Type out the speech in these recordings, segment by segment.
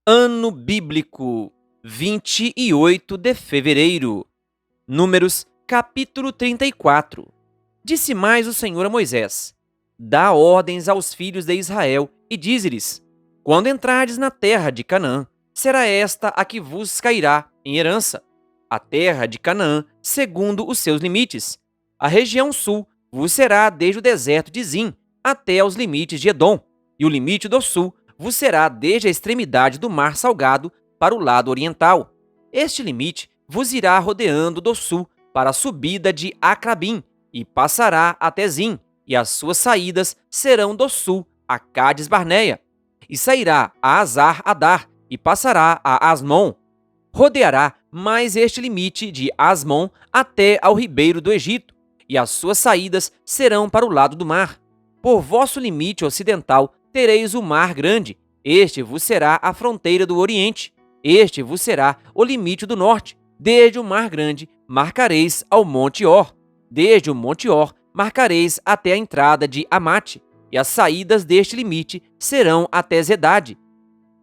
Ano bíblico, 28 de fevereiro. Números, capítulo 34. Disse mais o Senhor a Moisés: Dá ordens aos filhos de Israel e dize-lhes: Quando entrardes na terra de Canaã, será esta a que vos cairá em herança, a terra de Canaã, segundo os seus limites. A região sul vos será desde o deserto de Zim até aos limites de Edom, e o limite do sul vos será desde a extremidade do mar Salgado para o lado oriental. Este limite vos irá rodeando do sul para a subida de Acrabim, e passará até Zim, e as suas saídas serão do sul a Cádiz Barneia, e sairá a Azar Adar, e passará a Asmon. Rodeará mais este limite de Asmon até ao ribeiro do Egito, e as suas saídas serão para o lado do mar. Por vosso limite ocidental tereis o mar grande, este vos será a fronteira do oriente, este vos será o limite do norte. Desde o mar grande marcareis ao monte Or, desde o monte Or marcareis até a entrada de Amate, e as saídas deste limite serão até Zedade.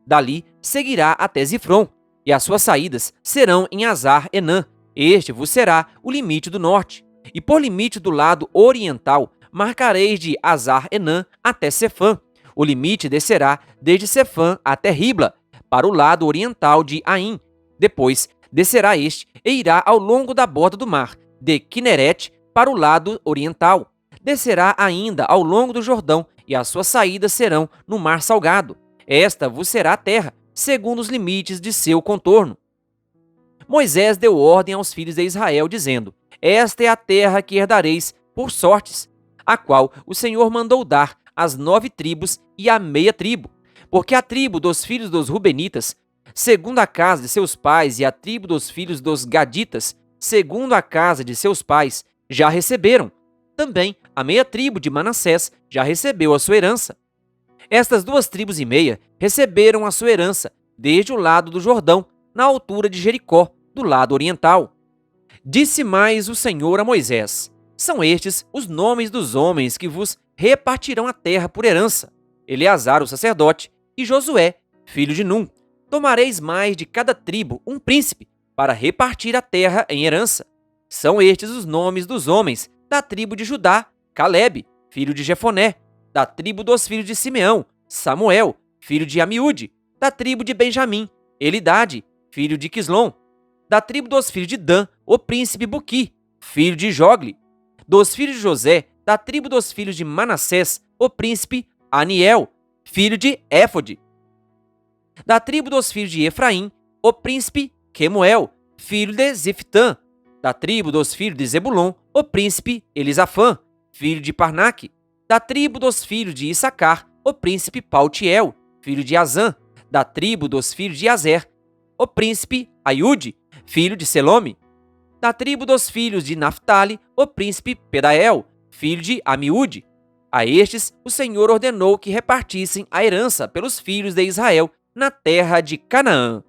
Dali seguirá até Zifron, e as suas saídas serão em Azar Enã, este vos será o limite do norte. E por limite do lado oriental marcareis de Azar Enã até Sefã. O limite descerá desde Sefã até Ribla, para o lado oriental de Aim. Depois descerá este e irá ao longo da borda do mar, de Quinerete para o lado oriental. Descerá ainda ao longo do Jordão, e as suas saídas serão no mar Salgado. Esta vos será a terra, segundo os limites de seu contorno. Moisés deu ordem aos filhos de Israel, dizendo: Esta é a terra que herdareis por sortes, a qual o Senhor mandou dar às 9 tribos e à meia tribo, porque a tribo dos filhos dos Rubenitas, segundo a casa de seus pais, e a tribo dos filhos dos Gaditas, segundo a casa de seus pais, já receberam. Também a meia tribo de Manassés já recebeu a sua herança. Estas 2 tribos e meia receberam a sua herança desde o lado do Jordão, na altura de Jericó, do lado oriental. Disse mais o Senhor a Moisés: São estes os nomes dos homens que vos repartirão a terra por herança: Eleazar, o sacerdote, e Josué, filho de Num. Tomareis mais de cada tribo um príncipe, para repartir a terra em herança. São estes os nomes dos homens da tribo de Judá: Calebe, filho de Jefoné; da tribo dos filhos de Simeão, Samuel, filho de Amiúde; da tribo de Benjamim, Elidade, filho de Quislom; da tribo dos filhos de Dan, o príncipe Buqui, filho de Jogli; dos filhos de José, da tribo dos filhos de Manassés, o príncipe Aniel, filho de Éfode; da tribo dos filhos de Efraim, o príncipe Quemuel, filho de Ziftã; da tribo dos filhos de Zebulon, o príncipe Elisafã, filho de Parnaque; da tribo dos filhos de Issacar, o príncipe Paltiel, filho de Azã; da tribo dos filhos de Azer, o príncipe Aiude, filho de Selome; da tribo dos filhos de Naphtali, o príncipe Pedael, filho de Amiúde. A estes o Senhor ordenou que repartissem a herança pelos filhos de Israel na terra de Canaã.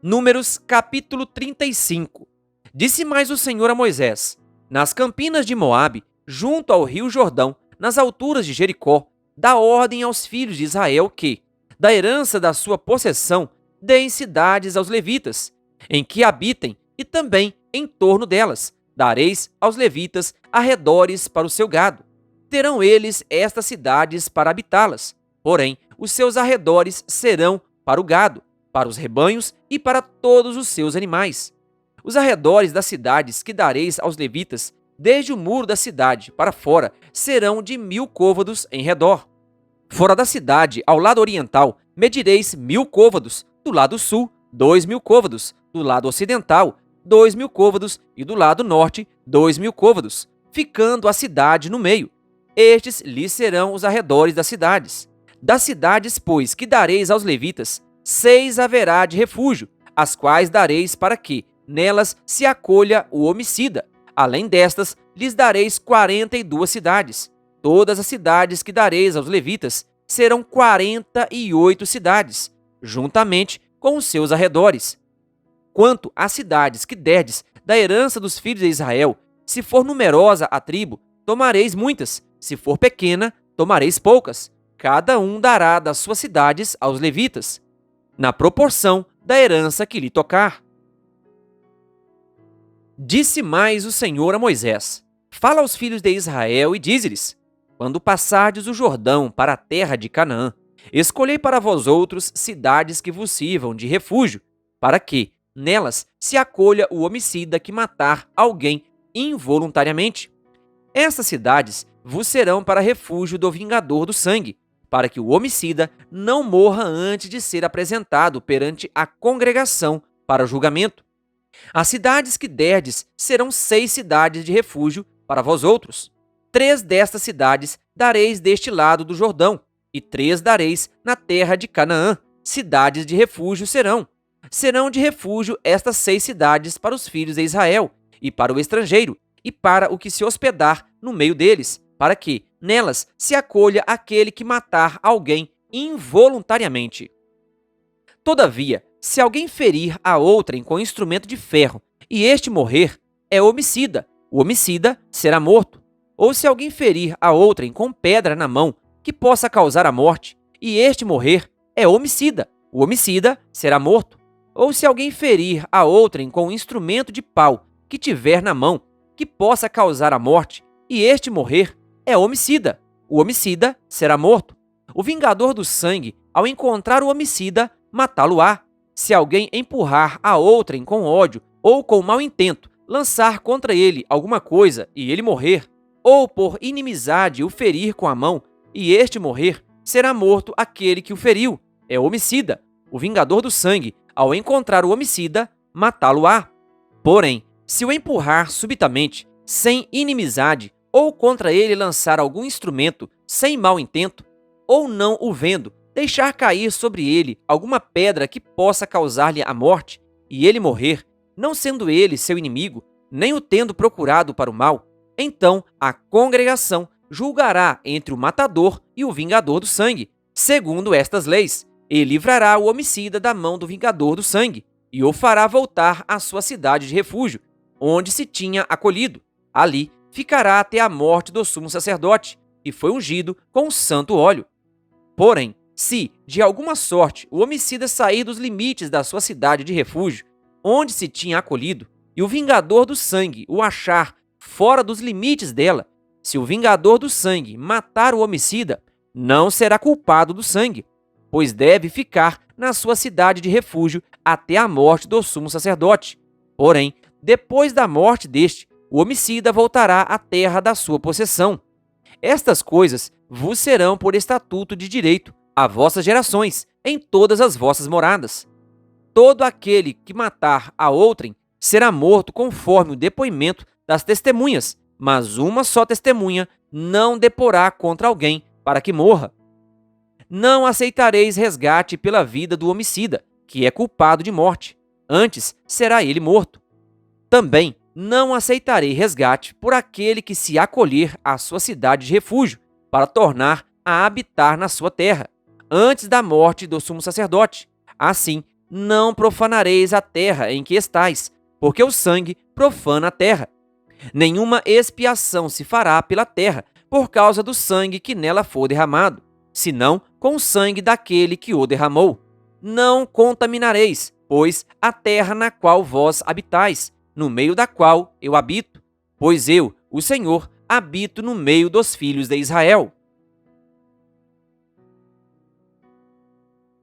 Números, capítulo 35. Disse mais o Senhor a Moisés: Nas campinas de Moabe, junto ao rio Jordão, nas alturas de Jericó, dá ordem aos filhos de Israel que, da herança da sua possessão, deem cidades aos levitas, em que habitem, e também em torno delas dareis aos levitas arredores para o seu gado. Terão eles estas cidades para habitá-las, porém os seus arredores serão para o gado, para os rebanhos e para todos os seus animais. Os arredores das cidades que dareis aos levitas, desde o muro da cidade para fora, serão de 1000 côvados em redor. Fora da cidade, ao lado oriental, medireis 1000 côvados, do lado sul, 2000 côvados, do lado ocidental, 2000 côvados, e do lado norte, 2000 côvados, ficando a cidade no meio. Estes lhes serão os arredores das cidades. Das cidades, pois, que dareis aos levitas, 6 haverá de refúgio, as quais dareis para que nelas se acolha o homicida. Além destas, lhes dareis 42 cidades. Todas as cidades que dareis aos levitas serão 48 cidades, juntamente com os seus arredores. Quanto às cidades que derdes da herança dos filhos de Israel, se for numerosa a tribo, tomareis muitas; se for pequena, tomareis poucas. cada um dará das suas cidades aos levitas, na proporção da herança que lhe tocar. Disse mais o Senhor a Moisés: Fala aos filhos de Israel e dize-lhes: Quando passardes o Jordão para a terra de Canaã, escolhei para vós outros cidades que vos sirvam de refúgio, para que, nelas, se acolha o homicida que matar alguém involuntariamente. Estas cidades vos serão para refúgio do vingador do sangue, para que o homicida não morra antes de ser apresentado perante a congregação para julgamento. As cidades que derdes serão 6 cidades de refúgio para vós outros. 3 destas cidades dareis deste lado do Jordão, e 3 dareis na terra de Canaã. Cidades de refúgio serão. Serão de refúgio estas 6 cidades para os filhos de Israel, e para o estrangeiro, e para o que se hospedar no meio deles, para que, nelas, se acolha aquele que matar alguém involuntariamente. Todavia, se alguém ferir a outrem com instrumento de ferro, e este morrer, é homicida. O homicida será morto. Ou se alguém ferir a outrem com pedra na mão, que possa causar a morte, e este morrer, é homicida. O homicida será morto. Ou se alguém ferir a outrem com instrumento de pau, que tiver na mão, que possa causar a morte, e este morrer, é homicida. O homicida será morto. O vingador do sangue, ao encontrar o homicida, matá-lo-á. Se alguém empurrar a outrem com ódio ou com mau intento, lançar contra ele alguma coisa e ele morrer, ou por inimizade o ferir com a mão e este morrer, será morto aquele que o feriu. É homicida. O vingador do sangue, ao encontrar o homicida, matá-lo-á. Porém, se o empurrar subitamente, sem inimizade, ou contra ele lançar algum instrumento sem mau intento, ou não o vendo, deixar cair sobre ele alguma pedra que possa causar-lhe a morte, e ele morrer, não sendo ele seu inimigo, nem o tendo procurado para o mal, então a congregação julgará entre o matador e o vingador do sangue, segundo estas leis, e livrará o homicida da mão do vingador do sangue, e o fará voltar à sua cidade de refúgio, onde se tinha acolhido. Ali ficará até a morte do sumo sacerdote, que foi ungido com o santo óleo. Porém, se, de alguma sorte, o homicida sair dos limites da sua cidade de refúgio, onde se tinha acolhido, e o vingador do sangue o achar fora dos limites dela, se o vingador do sangue matar o homicida, não será culpado do sangue, pois deve ficar na sua cidade de refúgio até a morte do sumo sacerdote. Porém, depois da morte deste, o homicida voltará à terra da sua possessão. Estas coisas vos serão por estatuto de direito a vossas gerações, em todas as vossas moradas. Todo aquele que matar a outrem será morto conforme o depoimento das testemunhas, mas uma só testemunha não deporá contra alguém para que morra. Não aceitareis resgate pela vida do homicida, que é culpado de morte. Antes será ele morto. Também não aceitarei resgate por aquele que se acolher à sua cidade de refúgio, para tornar a habitar na sua terra, antes da morte do sumo sacerdote. Assim, não profanareis a terra em que estais, porque o sangue profana a terra. Nenhuma expiação se fará pela terra por causa do sangue que nela for derramado, senão com o sangue daquele que o derramou. Não contaminareis, pois, a terra na qual vós habitais, no meio da qual eu habito, pois eu, o Senhor, habito no meio dos filhos de Israel.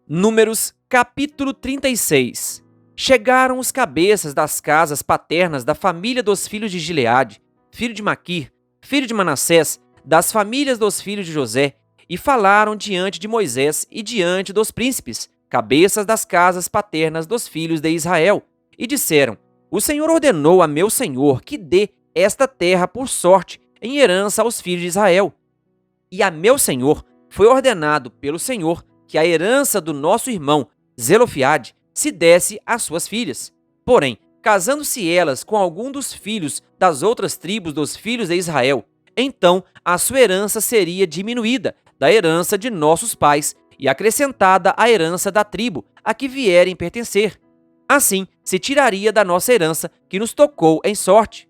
Números, capítulo 36. Chegaram os cabeças das casas paternas da família dos filhos de Gileade, filho de Maquir, filho de Manassés, das famílias dos filhos de José, e falaram diante de Moisés e diante dos príncipes, cabeças das casas paternas dos filhos de Israel, e disseram: O Senhor ordenou a meu senhor que dê esta terra por sorte em herança aos filhos de Israel. E a meu senhor foi ordenado pelo Senhor que a herança do nosso irmão Zelofiade se desse às suas filhas. Porém, casando-se elas com algum dos filhos das outras tribos dos filhos de Israel, então a sua herança seria diminuída da herança de nossos pais e acrescentada à herança da tribo a que vierem pertencer. Assim, se tiraria da nossa herança que nos tocou em sorte.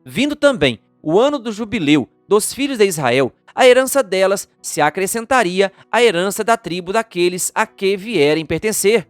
Vindo também o ano do jubileu dos filhos de Israel, a herança delas se acrescentaria à herança da tribo daqueles a que vierem pertencer.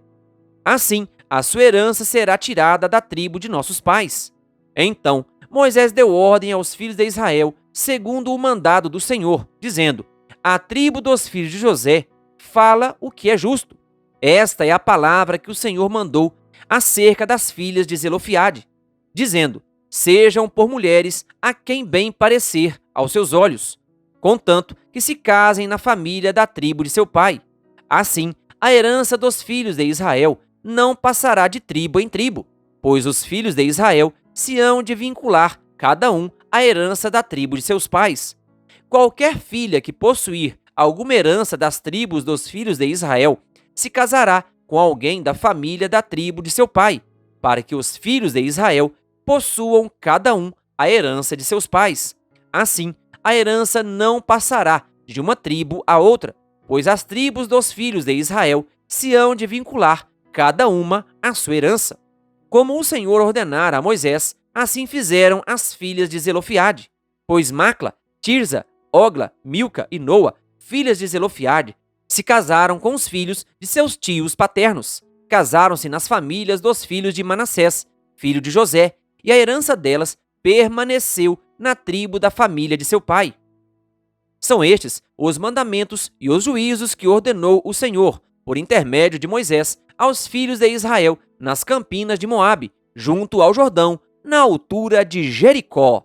Assim, a sua herança será tirada da tribo de nossos pais. Então, Moisés deu ordem aos filhos de Israel, segundo o mandado do Senhor, dizendo: a tribo dos filhos de José fala o que é justo. Esta é a palavra que o Senhor mandou acerca das filhas de Zelofiade, dizendo: sejam por mulheres a quem bem parecer aos seus olhos, contanto que se casem na família da tribo de seu pai. Assim, a herança dos filhos de Israel não passará de tribo em tribo, pois os filhos de Israel se hão de vincular, cada um, à herança da tribo de seus pais. Qualquer filha que possuir alguma herança das tribos dos filhos de Israel se casará com alguém da família da tribo de seu pai, para que os filhos de Israel possuam cada um a herança de seus pais. Assim, a herança não passará de uma tribo a outra, pois as tribos dos filhos de Israel se hão de vincular, cada uma, à sua herança. Como o Senhor ordenara a Moisés, assim fizeram as filhas de Zelofiade, pois Macla, Tirza, Ogla, Milca e Noa, filhas de Zelofiade, se casaram com os filhos de seus tios paternos. Casaram-se nas famílias dos filhos de Manassés, filho de José, e a herança delas permaneceu na tribo da família de seu pai. São estes os mandamentos e os juízos que ordenou o Senhor, por intermédio de Moisés, aos filhos de Israel, nas campinas de Moabe, junto ao Jordão, na altura de Jericó.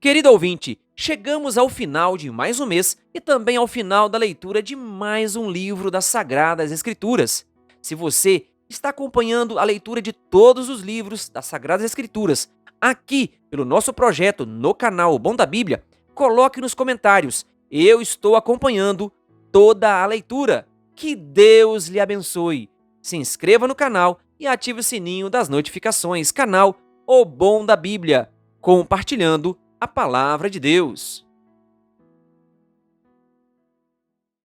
Querido ouvinte, chegamos ao final de mais um mês e também ao final da leitura de mais um livro das Sagradas Escrituras. Se você está acompanhando a leitura de todos os livros das Sagradas Escrituras aqui pelo nosso projeto no canal Bom da Bíblia, coloque nos comentários: eu estou acompanhando toda a leitura. Que Deus lhe abençoe. Se inscreva no canal e ative o sininho das notificações. Canal O Bom da Bíblia, compartilhando a palavra de Deus.